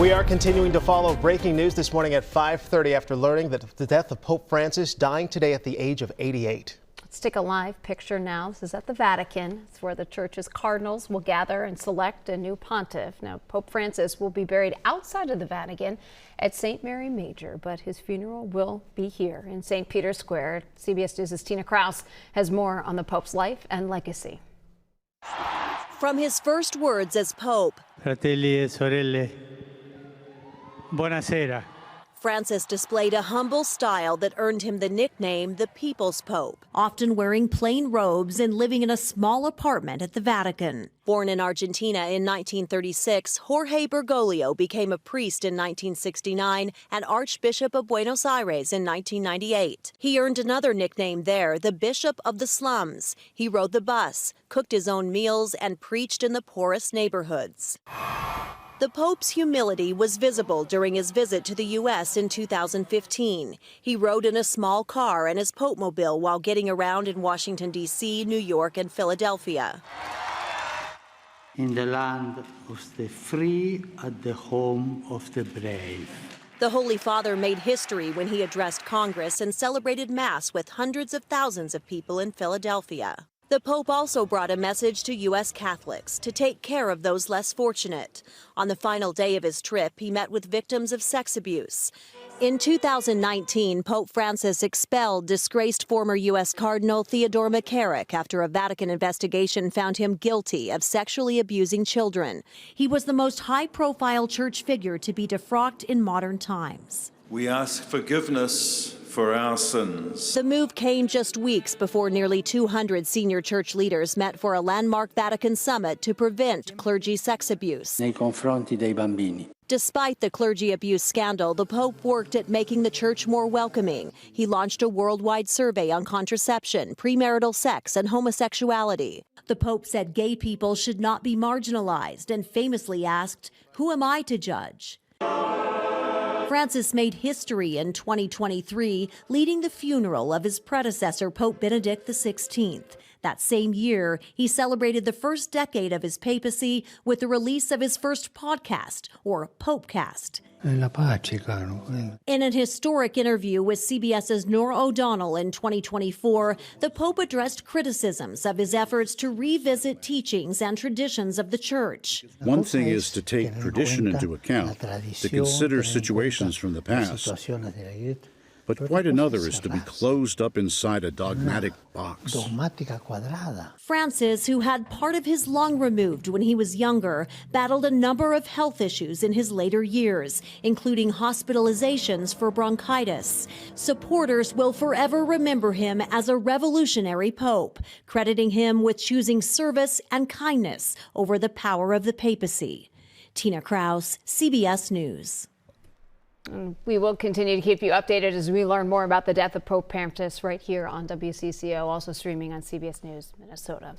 We are continuing to follow breaking news this morning at 5:30 after learning that the death of Pope Francis, dying today at the age of 88. Let's take a live picture now. This is at the Vatican. It's where the church's cardinals will gather and select a new pontiff. Now, Pope Francis will be buried outside of the Vatican at St. Mary Major, but his funeral will be here in St. Peter's Square. CBS News' Tina Kraus has more on the Pope's life and legacy. From his first words as Pope, Fratelli e sorelle, buonasera. Francis displayed a humble style that earned him the nickname the People's Pope, often wearing plain robes and living in a small apartment at the Vatican. Born in Argentina in 1936, Jorge Bergoglio became a priest in 1969 and Archbishop of Buenos Aires in 1998. He earned another nickname there, the Bishop of the Slums. He rode the bus, cooked his own meals, and preached in the poorest neighborhoods. The Pope's humility was visible during his visit to the U.S. in 2015. He rode in a small car and his Pope-mobile while getting around in Washington, D.C., New York, and Philadelphia. In the land of the free, at the home of the brave. The Holy Father made history when he addressed Congress and celebrated Mass with hundreds of thousands of people in Philadelphia. The Pope also brought a message to U.S. Catholics to take care of those less fortunate. On the final day of his trip, he met with victims of sex abuse. In 2019, Pope Francis expelled disgraced former U.S. Cardinal Theodore McCarrick after a Vatican investigation found him guilty of sexually abusing children. He was the most high-profile church figure to be defrocked in modern times. We ask forgiveness for our sins. The move came just weeks before nearly 200 senior church leaders met for a landmark Vatican summit to prevent clergy sex abuse. Nei confronti dei bambini. Despite the clergy abuse scandal, the Pope worked at making the church more welcoming. He launched a worldwide survey on contraception, premarital sex, and homosexuality. The Pope said gay people should not be marginalized and famously asked, "Who am I to judge?" Francis made history in 2023, leading the funeral of his predecessor, Pope Benedict XVI. That same year, he celebrated the first decade of his papacy with the release of his first podcast, or Popecast. In an historic interview with CBS's Nora O'Donnell in 2024, the Pope addressed criticisms of his efforts to revisit teachings and traditions of the Church. One thing is to take tradition into account, to consider situations from the past. But quite another is to be closed up inside a dogmatic box. Francis, who had part of his lung removed when he was younger, battled a number of health issues in his later years, including hospitalizations for bronchitis. Supporters will forever remember him as a revolutionary pope, crediting him with choosing service and kindness over the power of the papacy. Tina Kraus, CBS News. We will continue to keep you updated as we learn more about the death of Pope Francis right here on WCCO, also streaming on CBS News Minnesota.